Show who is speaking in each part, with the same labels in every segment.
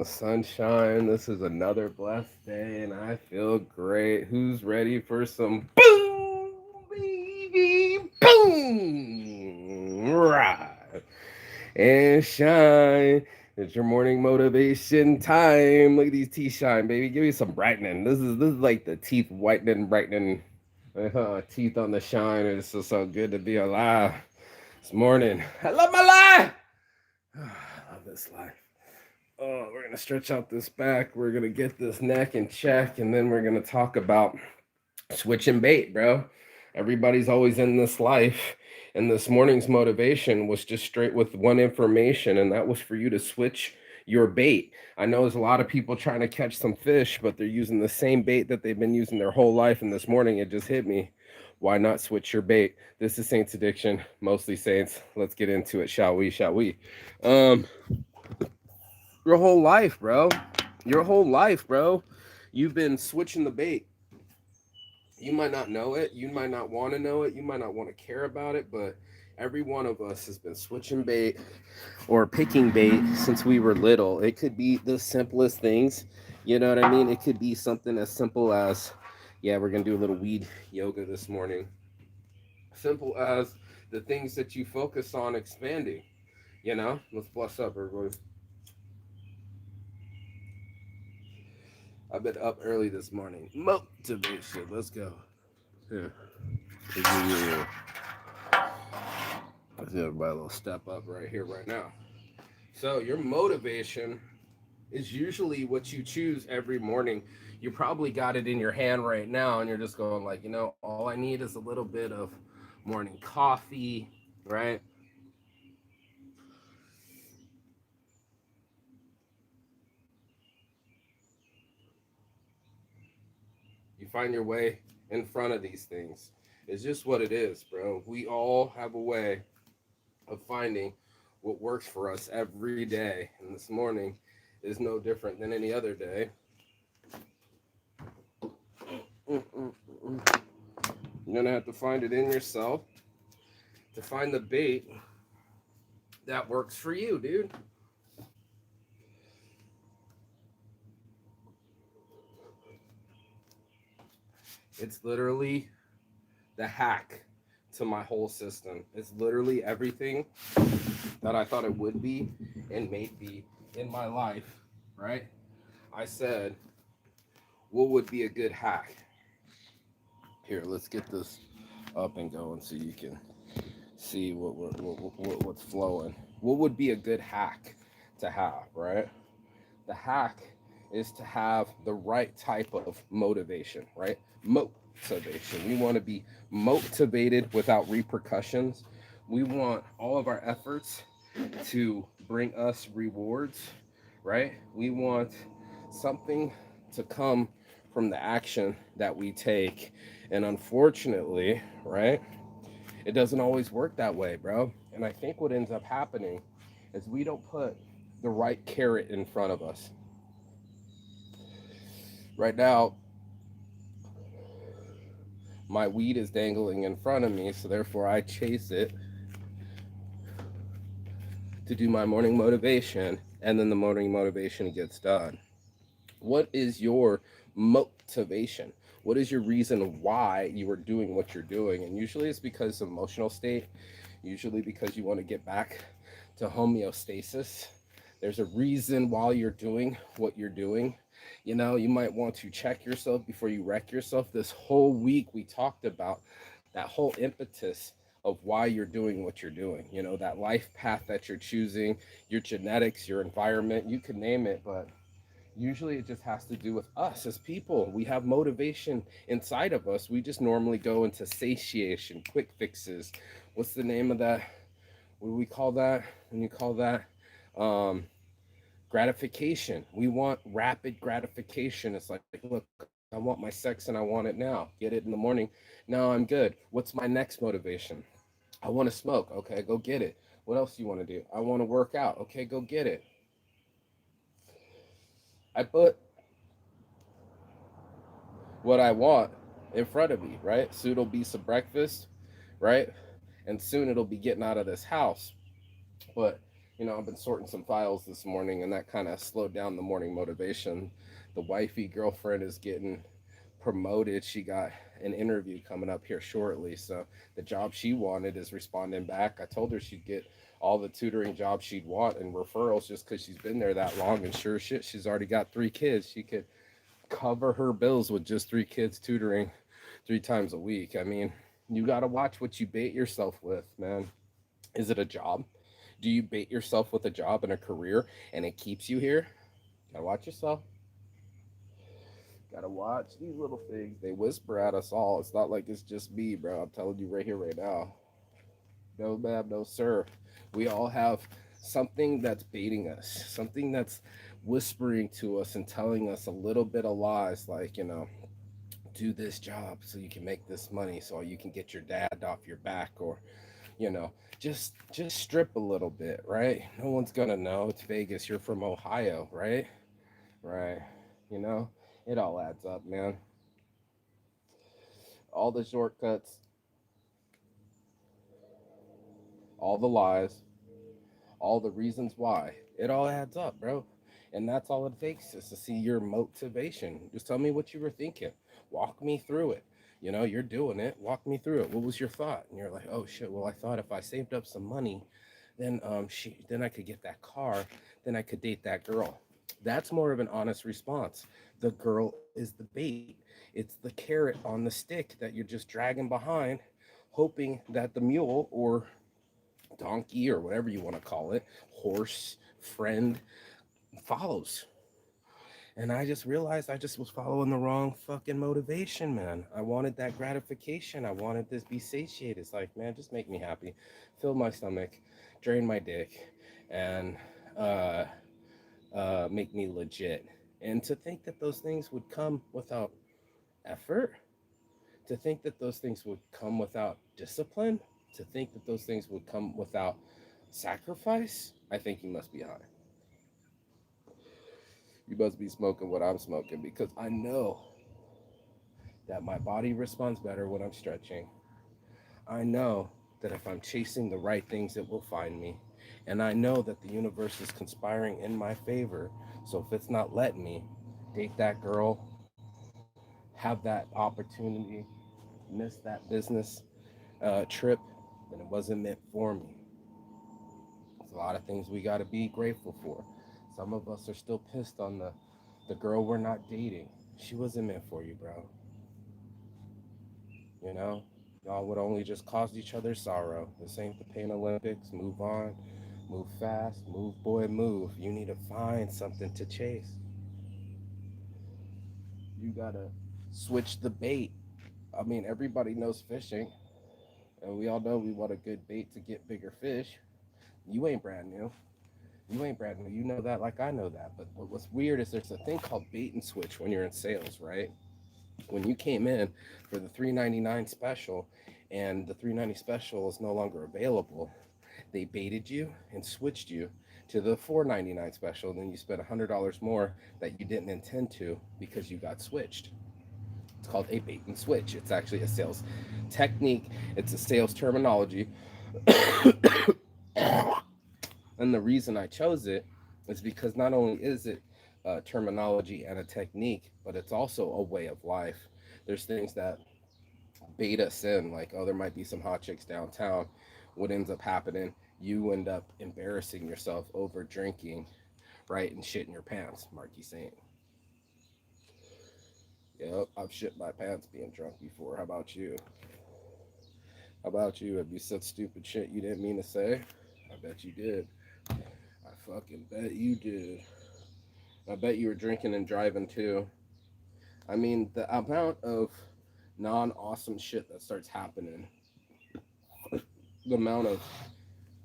Speaker 1: the sunshine. This is another blessed day, and I feel great. Who's ready for some boom, baby, boom, right, and shine? It's your morning motivation time. Look at these teeth shine, baby. Give me some brightening. This is like the teeth whitening. Teeth on the shine. It's so good to be alive this morning. I love my life. I love this life. Oh, we're gonna stretch out this back. We're gonna get this neck in check, and then we're gonna talk about switching bait, bro. Everybody's always in this life, and this morning's motivation was just straight with one information, and that was for you to switch your bait. I know there's a lot of people trying to catch some fish, but they're using the same bait that they've been using their whole life. And this morning, it just hit me. Why not switch your bait? This is Saints Addiction, mostly Saints. Let's get into it, shall we? Shall we? Um, your whole life, bro. Your whole life, bro. You've been switching the bait. You might not know it. You might not want to know it. You might not want to care about it, but every one of us has been switching bait or picking bait since we were little. It could be the simplest things. You know what I mean? It could be something as simple as, yeah, we're going to do a little weed yoga this morning. Simple as the things that you focus on expanding. You know, let's bless up, everybody. I've been up early this morning. Motivation. Let's go. Yeah. Yeah. Let's give everybody a little step up right here, right now. So, your motivation is usually what you choose every morning. You probably got it in your hand right now, and you're just going, like, all I need is a little bit of morning coffee, right? You find your way in front of these things. It's just what it is, bro. We all have a way of finding what works for us every day. And this morning is no different than any other day. You're going to have to find it in yourself to find the bait that works for you, dude. It's literally the hack to my whole system. It's literally everything that I thought it would be and may be in my life, right? I said, what would be a good hack? Here, let's get this up and going so you can see what's flowing. What would be a good hack to have, right? The hack is to have the right type of motivation, right? Motivation. We want to be motivated without repercussions. We want all of our efforts to bring us rewards, right? We want something to come from the action that we take. And unfortunately, right, it doesn't always work that way, bro. And I think what ends up happening is we don't put the right carrot in front of us. Right now, my weed is dangling in front of me, so therefore I chase it to do my morning motivation, and then the morning motivation gets done. What is your motivation? What is your reason why you are doing what you're doing? And usually it's because of emotional state, usually because you want to get back to homeostasis. There's a reason why you're doing what you're doing. You might want to check yourself before you wreck yourself. This whole week, we talked about that whole impetus of why you're doing what you're doing. That life path that you're choosing, your genetics, your environment, you could name it, but usually it just has to do with us as people. We have motivation inside of us. We just normally go into satiation, quick fixes. What's the name of that? What do we call that? When you call that um, gratification. We want rapid gratification. It's like, look, I want my sex and I want it now. Get it in the morning. Now I'm good. What's my next motivation? I want to smoke. Okay, go get it. What else do you want to do? I want to work out. Okay, go get it. I put what I want in front of me, right? Soon it'll be some breakfast, right? And soon it'll be getting out of this house. But I've been sorting some files this morning, and that kind of slowed down the morning motivation. The wifey girlfriend is getting promoted. She got an interview coming up here shortly. So the job she wanted is responding back. I told her she'd get all the tutoring jobs she'd want and referrals just because she's been there that long. And sure shit, she's already got 3 kids. She could cover her bills with just 3 kids tutoring 3 times a week. I mean, you got to watch what you bait yourself with, man. Is it a job? Do you bait yourself with a job and a career and it keeps you here? Gotta watch yourself. Gotta watch these little things. They whisper at us all. It's not like it's just me, bro. I'm telling you right here, right now. No, ma'am, no, sir. We all have something that's baiting us, something that's whispering to us and telling us a little bit of lies, like, do this job so you can make this money so you can get your dad off your back, or just strip a little bit, right? No one's gonna know. It's Vegas. You're from Ohio, right? Right. You know, it all adds up, man. All the shortcuts, all the lies, all the reasons why. It all adds up, bro. And that's all it takes is to see your motivation. Just tell me what you were thinking. Walk me through it. You're doing it. Walk me through it. What was your thought? And you're like, oh shit. Well, I thought if I saved up some money, then I could get that car, then I could date that girl. That's more of an honest response. The girl is the bait. It's the carrot on the stick that you're just dragging behind, hoping that the mule or donkey or whatever you want to call it, horse, friend, follows. And I just realized I just was following the wrong fucking motivation, man. I wanted that gratification. I wanted this be satiated. It's like, man, just make me happy. Fill my stomach, drain my dick, and uh, make me legit. And to think that those things would come without effort, to think that those things would come without discipline, to think that those things would come without sacrifice, I think you must be high. You must be smoking what I'm smoking, because I know that my body responds better when I'm stretching. I know that if I'm chasing the right things, it will find me. And I know that the universe is conspiring in my favor. So if it's not letting me date that girl, have that opportunity, miss that business trip, then it wasn't meant for me. There's a lot of things we got to be grateful for. Some of us are still pissed on the girl we're not dating. She wasn't meant for you, bro. You know, y'all would only just cause each other sorrow. This ain't the Pain Olympics. Move on, move fast, move, boy, move. You need to find something to chase. You gotta switch the bait. I mean, everybody knows fishing, and we all know we want a good bait to get bigger fish. You ain't brand new. You ain't brand new. You know that like I know that. But what's weird is there's a thing called bait and switch when you're in sales, right? When you came in for the 399 special and the 390 special is no longer available, they baited you and switched you to the 499 special. And then you spent $100 more that you didn't intend to because you got switched. It's called a bait and switch. It's actually a sales technique, it's a sales terminology. And the reason I chose it is because not only is it terminology and a technique, but it's also a way of life. There's things that bait us in, like, oh, there might be some hot chicks downtown. What ends up happening? You end up embarrassing yourself over drinking, right, and shit in your pants. Marky Saint. Yep, I've shit my pants being drunk before. How about you? How about you? Have you said stupid shit you didn't mean to say? I bet you did. I fucking bet you did. I bet you were drinking and driving too. I mean, the amount of non awesome shit that starts happening, the amount of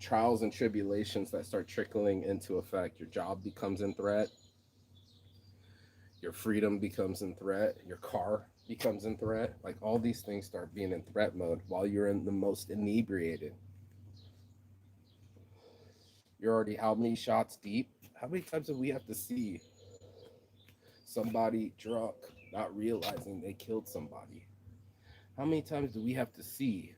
Speaker 1: trials and tribulations that start trickling into effect. Your job becomes in threat, your freedom becomes in threat, your car becomes in threat. Like, all these things start being in threat mode while you're in the most inebriated. You're already how many shots deep? How many times do we have to see somebody drunk not realizing they killed somebody? How many times do we have to see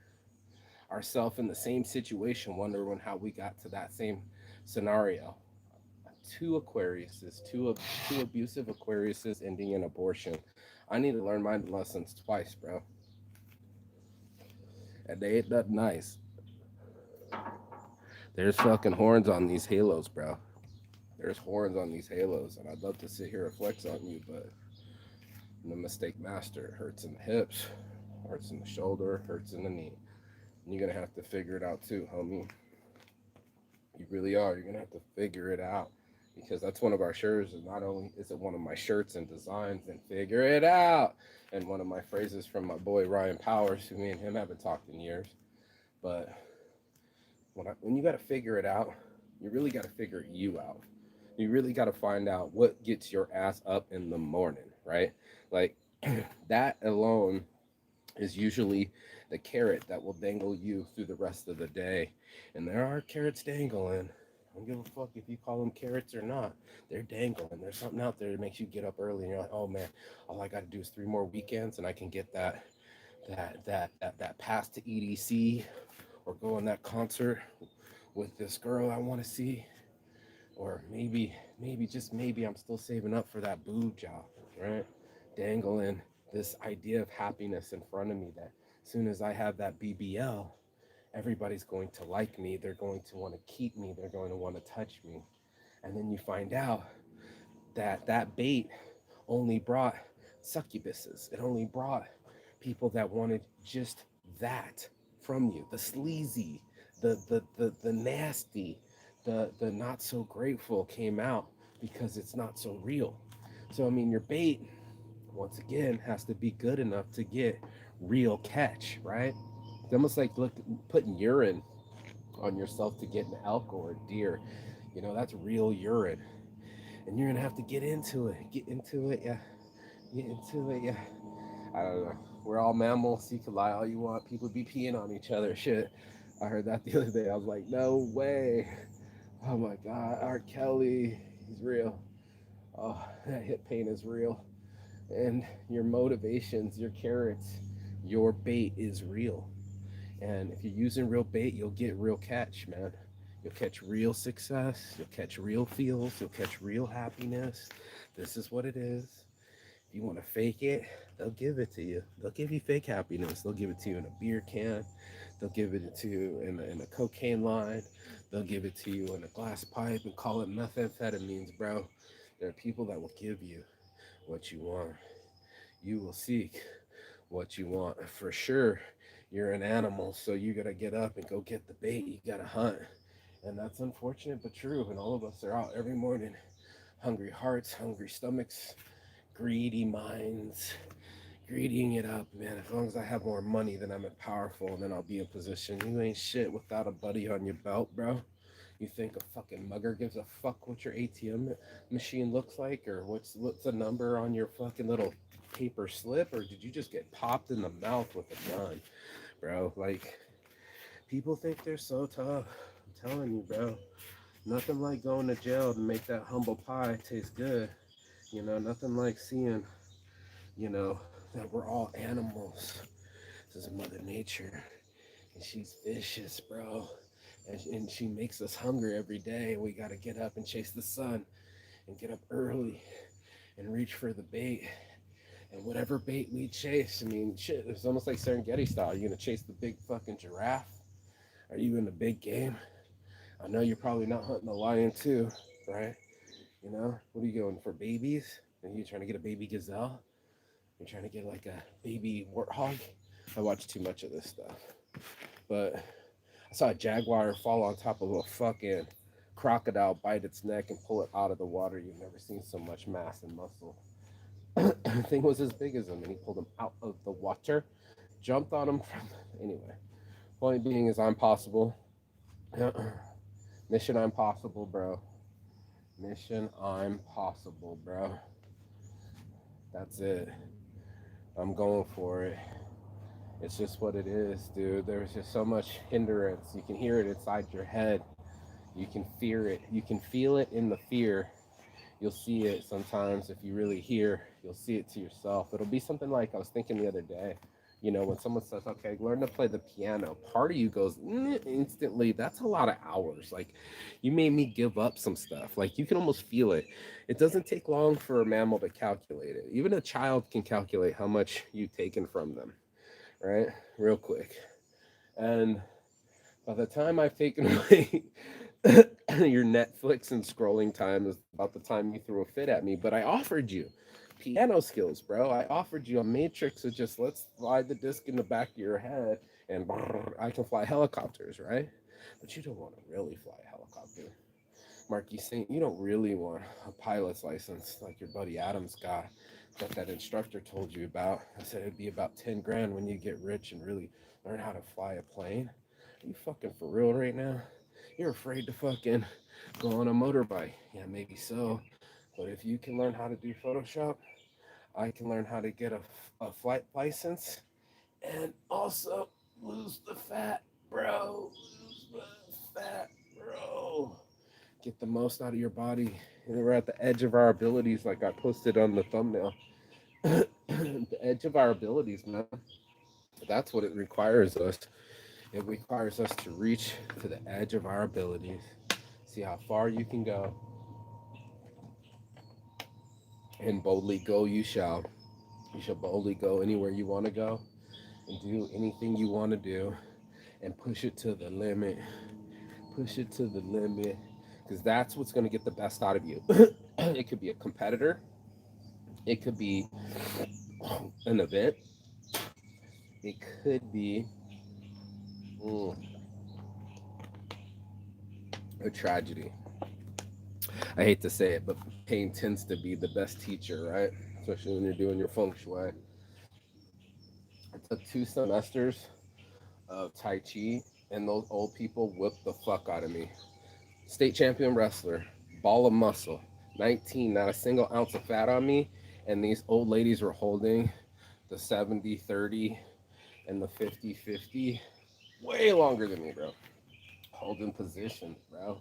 Speaker 1: ourselves in the same situation, wondering how we got to that same scenario. Two Aquariuses, two abusive Aquariuses ending in abortion. I need to learn my lessons twice, bro. And they ain't that nice. There's fucking horns on these halos, bro. There's horns on these halos, and I'd love to sit here and flex on you, but I'm the mistake master. It hurts in the hips, hurts in the shoulder, hurts in the knee. And you're gonna have to figure it out too, homie. You really are. You're gonna have to figure it out because that's one of our shirts. And not only is it one of my shirts and designs, and figure it out, and one of my phrases from my boy Ryan Powers, who me and him haven't talked in years. But when you got to figure it out, you really got to figure you out. You really got to find out what gets your ass up in the morning, right? Like that alone is usually the carrot that will dangle you through the rest of the day. And there are carrots dangling. I don't give a fuck if you call them carrots or not. They're dangling. There's something out there that makes you get up early and you're like, oh man, all I got to do is 3 more weekends and I can get that pass to EDC or go on that concert with this girl I want to see. Or maybe, just maybe I'm still saving up for that boob job, right? Dangling this idea of happiness in front of me that as soon as I have that BBL, everybody's going to like me. They're going to want to keep me. They're going to want to touch me. And then you find out that that bait only brought succubuses. It only brought people that wanted just that from you. The sleazy, the nasty, the not so grateful came out because it's not so real. So I mean your bait once again has to be good enough to get real catch, right? It's almost like putting urine on yourself to get an elk or a deer. You know, that's real urine. And you're gonna have to get into it. Get into it, yeah. Get into it, yeah. I don't know. We're all mammals. You can lie all you want. People be peeing on each other. Shit. I heard that the other day. I was like, no way. Oh my God. R. Kelly. He's real. Oh, that hip pain is real. And your motivations, your carrots, your bait is real. And if you're using real bait, you'll get real catch, man. You'll catch real success. You'll catch real feels. You'll catch real happiness. This is what it is. If you want to fake it, they'll give it to you. They'll give you fake happiness. They'll give it to you in a beer can. They'll give it to you in a cocaine line. They'll give it to you in a glass pipe and call it methamphetamines, bro. There are people that will give you what you want. You will seek what you want. For sure, you're an animal, so you got to get up and go get the bait. You got to hunt. And that's unfortunate but true. And all of us are out every morning. Hungry hearts, hungry stomachs, greedy minds, greedying it up, man. As long as I have more money, then I'm powerful, and then I'll be in position. You ain't shit without a buddy on your belt, bro. You think a fucking mugger gives a fuck what your ATM machine looks like, or what's the number on your fucking little paper slip, or did you just get popped in the mouth with a gun, bro? Like, people think they're so tough. I'm telling you, bro. Nothing like going to jail to make that humble pie taste good. You know, nothing like seeing, you know, that we're all animals. This is Mother Nature, and she's vicious, bro. And she makes us hungry every day. We got to get up and chase the sun and get up early and reach for the bait. And whatever bait we chase, I mean, shit, it's almost like Serengeti style. Are you going to chase the big fucking giraffe? Are you in the big game? I know you're probably not hunting a lion too, right? You know, what are you going for, babies? Are you trying to get a baby gazelle? You're trying to get like a baby warthog? I watch too much of this stuff. But I saw a jaguar fall on top of a fucking crocodile, bite its neck, and pull it out of the water. You've never seen so much mass and muscle. The thing was as big as him, and he pulled him out of the water, jumped on him from. Anyway, point being is I'm possible. Mission I'm possible, bro. Mission I'm possible, bro. That's it. I'm going for it. It's just what it is, dude. There's just so much hindrance. You can hear it inside your head. You can fear it. You can feel it in the fear. You'll see it sometimes if you really hear. You'll see it to yourself. It'll be something like I was thinking the other day. You know, when someone says, okay, learn to play the piano, part of you goes, instantly, that's a lot of hours. Like, you made me give up some stuff. Like, you can almost feel it. It doesn't take long for a mammal to calculate it. Even a child can calculate how much you've taken from them, right? Real quick. And by the time I've taken away your Netflix and scrolling time is about the time you threw a fit at me. But I offered you piano skills, bro. I offered you a matrix of just let's slide the disc in the back of your head and I can fly helicopters, right? But you don't want to really fly a helicopter. Marky Saint, you don't really want a pilot's license like your buddy Adams got that that instructor told you about. I said it'd be about 10 grand when you get rich and really learn how to fly a plane. Are you fucking for real right now? You're afraid to fucking go on a motorbike. Yeah, maybe so. But if you can learn how to do Photoshop, I can learn how to get a flight license and also lose the fat, bro. Lose the fat, bro. Get the most out of your body. And we're at the edge of our abilities, like I posted on the thumbnail. The edge of our abilities, man. That's what it requires us. It requires us to reach to the edge of our abilities, see how far you can go, and boldly go you shall. You shall boldly go anywhere you want to go and do anything you want to do and push it to the limit. Push it to the limit because that's what's going to get the best out of you. It could be a competitor, it could be an event, it could be mm, a tragedy. I hate to say it, but pain tends to be the best teacher, right? Especially when you're doing your feng shui. I took 2 semesters of Tai Chi, and those old people whipped the fuck out of me. State champion wrestler, ball of muscle, 19, not a single ounce of fat on me, and these old ladies were holding the 70-30 and the 50-50 way longer than me, bro. Holding position, bro.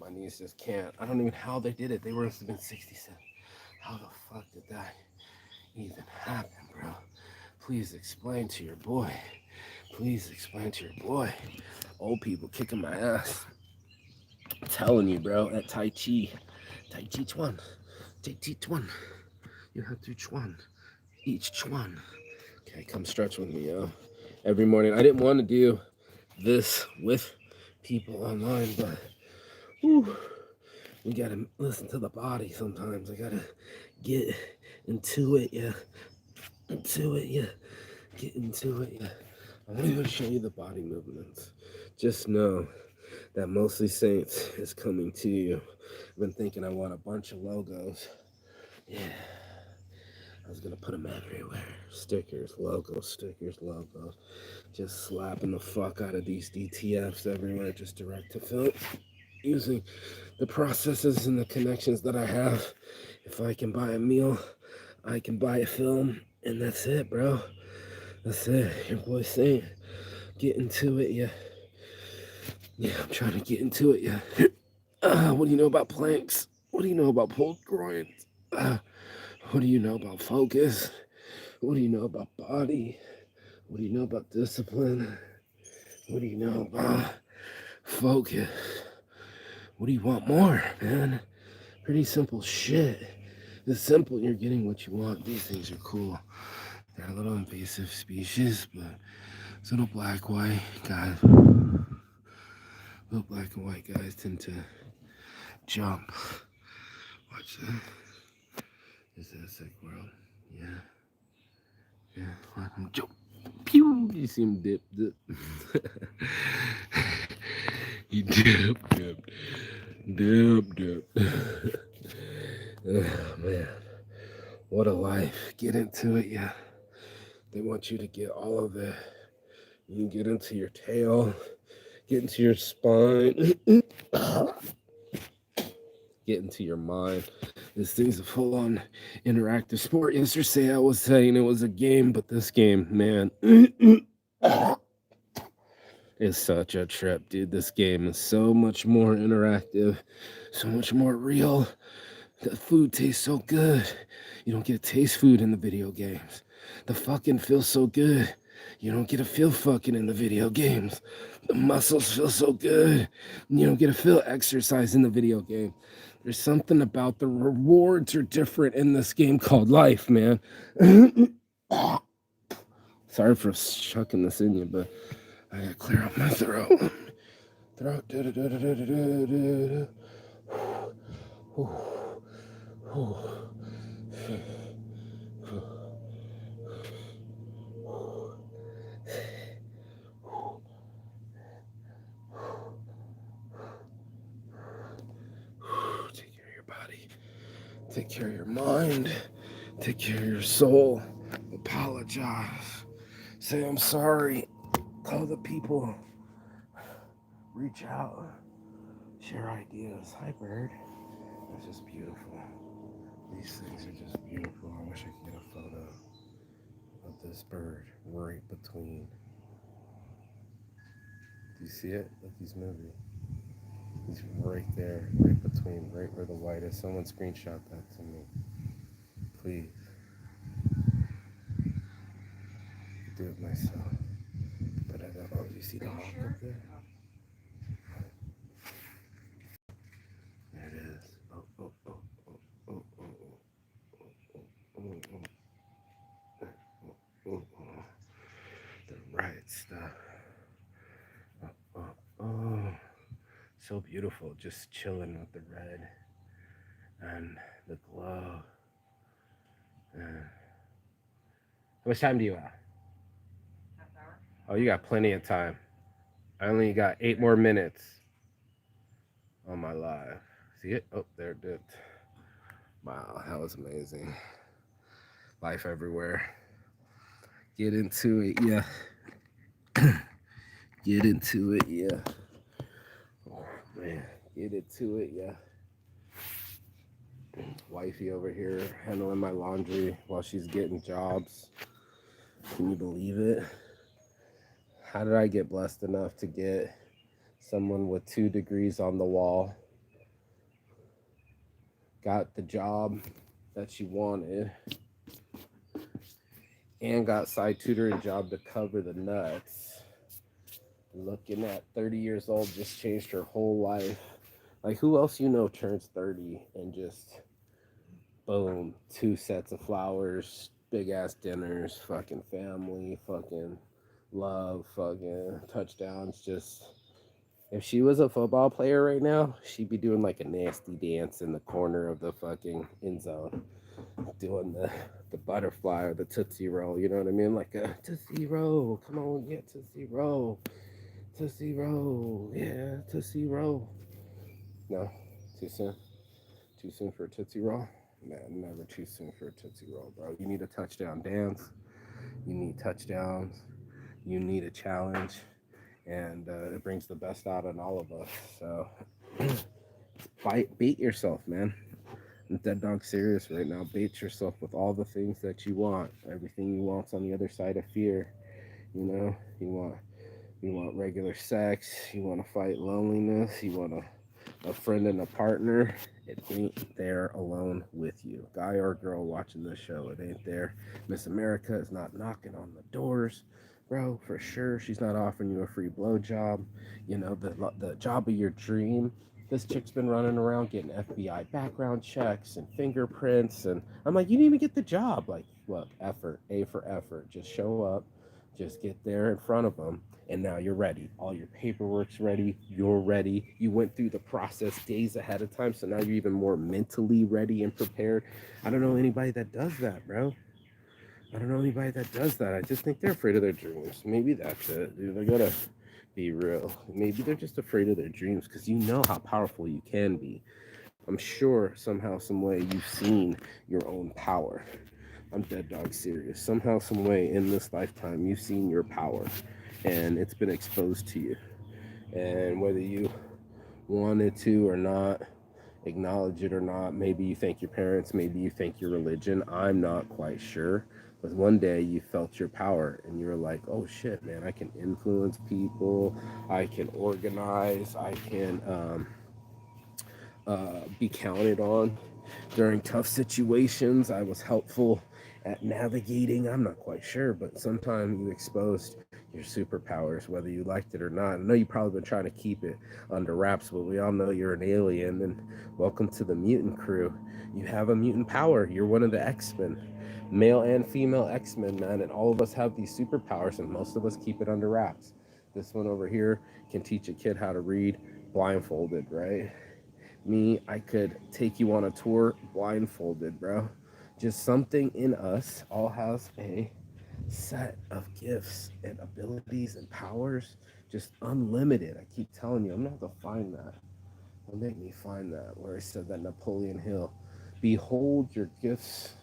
Speaker 1: My knees just can't. I don't even know how they did it. They were been 67. How the fuck did that even happen, bro? Please explain to your boy. Please explain to your boy. Old people kicking my ass. I'm telling you, bro, at Tai Chi Chuan, Tai Chi Chuan, you have to Chuan, each Chuan. Okay, come stretch with me, yo. Every morning. I didn't want to do this with people online, but whew, we gotta listen to the body sometimes. I gotta get into it, yeah. Into it, yeah. Get into it, yeah. I'm gonna show you the body movements. Just know that Mostly Saints is coming to you. I've been thinking I want a bunch of logos. Yeah, I was gonna put them everywhere. Stickers, logos. Just slapping the fuck out of these DTFs everywhere, just direct to film. Using the processes and the connections that I have. If I can buy a meal, I can buy a film, and that's it, bro. That's it. Your boy saying, get into it, yeah. Yeah, I'm trying to get into it, yeah. What do you know about planks? What do you know about pulled groins? What do you know about focus? What do you know about body? What do you know about discipline? What do you know about focus? What do you want more, man? Pretty simple shit. It's simple, you're getting what you want. These things are cool. They're a little invasive species, but these little white guys, little black and white guys tend to jump. Watch that. Is that a sick world? Yeah. Yeah. Watch him jump. Pew! You see him dip. He dip. Oh, man. What a life. Get into it, yeah. They want you to get all of it. You can get into your tail, get into your spine, get into your mind. This thing's a full-on interactive sport. Yesterday I was saying it was a game, but this game, man, is such a trip, dude. This game is so much more interactive, so much more real. The food tastes so good. You don't get taste food in the video games. The fucking feels so good. You don't get to feel fucking in the video games. The muscles feel so good. You don't get to feel exercise in the video game. There's something about the rewards are different in this game called life, man. Sorry for chucking this in you, but I gotta clear up my throat. Throat. Take care of your body. Take care of your mind. Take care of your soul. Apologize. Say I'm sorry. Tell the people. Reach out. Share ideas. Hi, bird. That's just beautiful. These things are just beautiful. I wish I could get a photo of this bird right between. Do you see it? Like he's moving. He's right there, right between, right where the white is. Someone screenshot that to me. Please. I do it myself. But I don't know. Do you see the hawk up there? There it is. The right stuff. Oh. So beautiful. Just chilling with the red and the glow. How much time do you have? Half hour. Oh, you got plenty of time. I only got 8 more minutes on my live. See it? Oh, there it dipped. Wow, that was amazing. Life everywhere. Get into it, yeah. Get into it, yeah. Oh, man. Get into it, yeah. Wifey over here handling my laundry while she's getting jobs. Can you believe it? How did I get blessed enough to get someone with 2 degrees on the wall? Got the job that she wanted and got side tutoring job to cover the nuts. Looking at 30 years old, just changed her whole life. Like, who else you know turns 30 and just boom, 2 sets of flowers, big ass dinners, fucking family, fucking love, fucking touchdowns. Just, if she was a football player right now, she'd be doing like a nasty dance in the corner of the fucking end zone, doing the butterfly or the Tootsie Roll, you know what I mean? Like a Tootsie Roll, come on, get Tootsie Roll. Tootsie Roll, yeah, Tootsie Roll. No, too soon? Too soon for a Tootsie Roll? Man, never too soon for a Tootsie Roll, bro. You need a touchdown dance. You need touchdowns. You need a challenge. And it brings the best out in all of us. So, beat yourself, man. I'm dead dog serious right now. Bait yourself with all the things that you want. Everything you want's on the other side of fear. You know, you want regular sex. You want to fight loneliness. You want a friend and a partner. It ain't there alone with you. Guy or girl watching this show, it ain't there. Miss America is not knocking on the doors, bro, for sure. She's not offering you a free blowjob. You know, the job of your dream. This chick's been running around getting FBI background checks and fingerprints, and I'm like, you didn't even get the job. Like, look, effort, A for effort. Just show up, just get there in front of them, and now you're ready. All your paperwork's ready. You're ready. You went through the process days ahead of time, so now you're even more mentally ready and prepared. I don't know anybody that does that, bro. I don't know anybody that does that. I just think they're afraid of their dreams. Maybe that's it, dude. I gotta be real. Maybe they're just afraid of their dreams because you know how powerful you can be. I'm sure somehow, some way, you've seen your own power. I'm dead dog serious. Somehow, some way in this lifetime, you've seen your power and it's been exposed to you. And whether you wanted to or not, acknowledge it or not, maybe you thank your parents, maybe you thank your religion. I'm not quite sure. But one day you felt your power and you were like, oh shit, man, I can influence people, I can organize, I can be counted on. During tough situations, I was helpful at navigating. I'm not quite sure, but sometimes you exposed your superpowers, whether you liked it or not. I know you've probably been trying to keep it under wraps, but we all know you're an alien. And welcome to the mutant crew. You have a mutant power. You're one of the X-Men, male and female X-Men, man. And all of us have these superpowers, and most of us keep it under wraps. This one over here can teach a kid how to read blindfolded, right? Me, I could take you on a tour blindfolded, bro. Just something in us all has a set of gifts and abilities and powers, just unlimited. I keep telling you, I'm gonna have to find that. Don't make me find that where I said that Napoleon Hill. Behold your gifts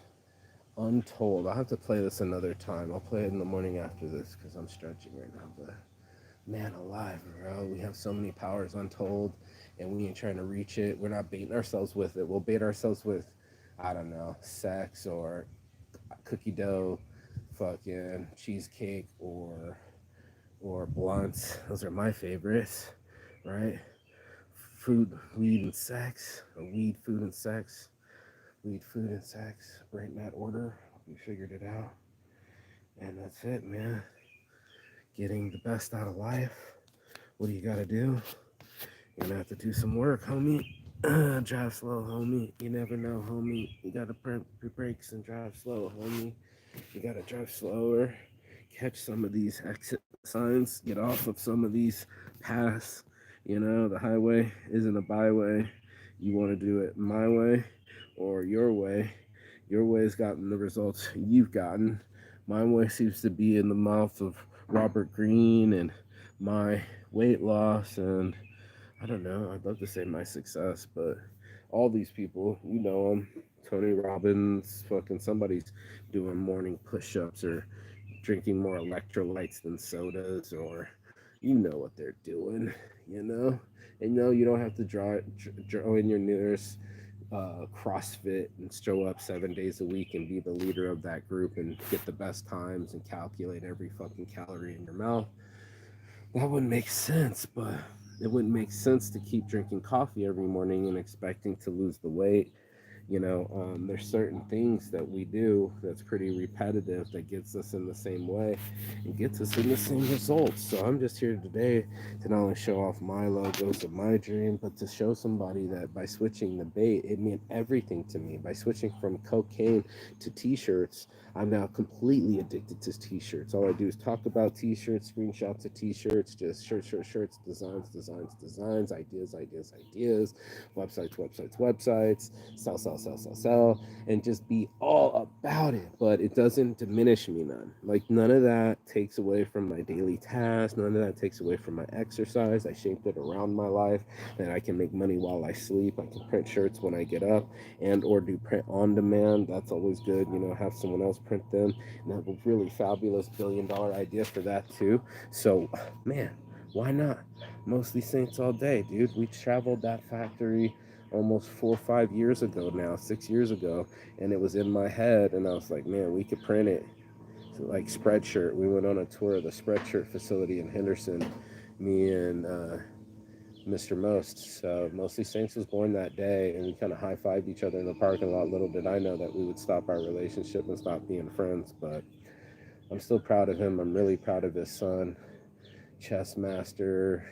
Speaker 1: untold. I'll have to play this another time. I'll play it in the morning after this because I'm stretching right now. But man alive, bro. We have so many powers untold and we ain't trying to reach it. We're not baiting ourselves with it. We'll bait ourselves with, I don't know, sex or cookie dough, fucking cheesecake or blunts. Those are my favorites, right? Food, weed, and sex. Or weed, food, and sex. Weed, food, and sex. Right in that order. We figured it out. And that's it, man. Getting the best out of life. What do you gotta do? You're gonna have to do some work, homie. Drive slow, homie. You never know, homie. You gotta pump your brakes and drive slow, homie. You gotta drive slower. Catch some of these exit signs. Get off of some of these paths. You know, the highway isn't a byway. You want to do it my way or your way. Your way's gotten the results you've gotten. My way seems to be in the mouth of Robert Greene and my weight loss and I don't know. I'd love to say my success, but all these people, you know them. Tony Robbins, fucking somebody's doing morning push-ups or drinking more electrolytes than sodas, or you know what they're doing, you know. And no, you don't have to join your nearest CrossFit and show up 7 days a week and be the leader of that group and get the best times and calculate every fucking calorie in your mouth. That wouldn't make sense, but it wouldn't make sense to keep drinking coffee every morning and expecting to lose the weight. There's certain things that we do that's pretty repetitive that gets us in the same way and gets us in the same results. So I'm just here today to not only show off my logos of my dream, but to show somebody that by switching the bait, it meant everything to me. By switching from cocaine to t-shirts, I'm now completely addicted to t-shirts. All I do is talk about t-shirts, screenshots of t-shirts, just shirts, designs, ideas, websites, sell, and just be all about it. But it doesn't diminish me none. Like none of that takes away from my daily tasks. None of that takes away from my exercise. I shaped it around my life that I can make money while I sleep. I can print shirts when I get up and or do print on demand. That's always good. Have someone else print them. And I have a really fabulous $1 billion idea for that too. So man, why not? Mostly Saints all day, dude. We traveled that factory almost 4 or 5 years ago now, 6 years ago, and it was in my head, and I was like, man, we could print it. So, like Spreadshirt, we went on a tour of the Spreadshirt facility in Henderson, me and Mr. Most. So Mostly Saints was born that day, and we kind of high-fived each other in the parking lot. Little did I know that we would stop our relationship and stop being friends, but I'm still proud of him. I'm really proud of his son, chess master,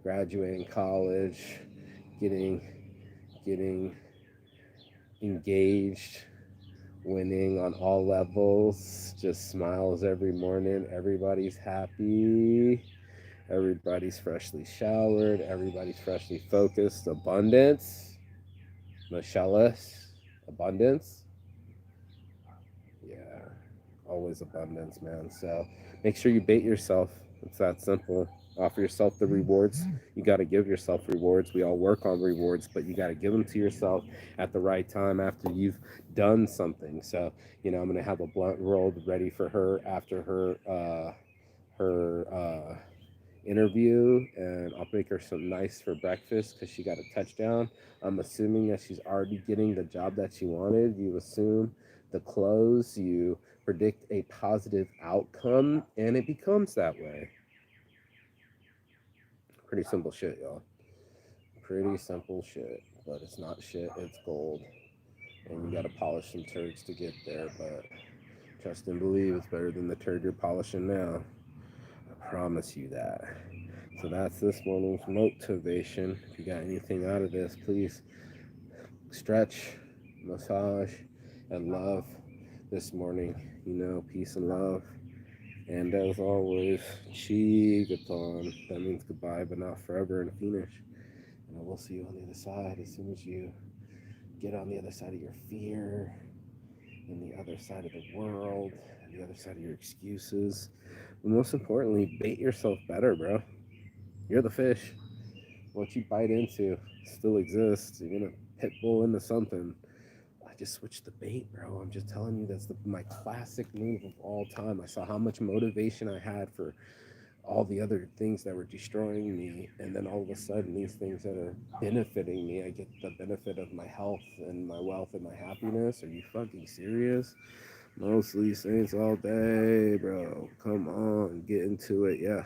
Speaker 1: graduating college, getting getting engaged, winning on all levels, just smiles every morning. Everybody's happy. Everybody's freshly showered. Everybody's freshly focused. Abundance. Michelle's. Abundance. Yeah. Always abundance, man. So make sure you bait yourself. It's that simple. Offer yourself the rewards. You got to give yourself rewards. We all work on rewards, but you got to give them to yourself at the right time after you've done something. So, I'm going to have a blunt rolled ready for her after her interview, and I'll make her some nice for breakfast because she got a touchdown. I'm assuming that she's already getting the job that she wanted. You assume the close, you predict a positive outcome, and it becomes that way. Pretty simple shit, y'all. Pretty simple shit, but it's not shit, it's gold. And you got to polish some turds to get there, but trust and believe it's better than the turd you're polishing now. I promise you that. So that's this morning's motivation. If you got anything out of this, please stretch, massage, and love this morning. Peace and love. And as always, Chigaton. That means goodbye, but not forever in Finnish. And I will see you on the other side as soon as you get on the other side of your fear, and the other side of the world, and the other side of your excuses. But most importantly, bait yourself better, bro. You're the fish. What you bite into still exists. You're gonna pit bull into something. I just switched the bait, bro. I'm just telling you, that's my classic move of all time. I saw how much motivation I had for all the other things that were destroying me, and then all of a sudden these things that are benefiting me, I get the benefit of my health and my wealth and my happiness. Are you fucking serious? Mostly saints all day, bro. Come on, get into it. Yeah,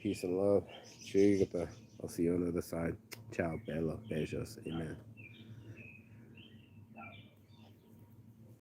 Speaker 1: peace and love. Chigata. I'll see you on the other side. Ciao, bello, beijos, amen.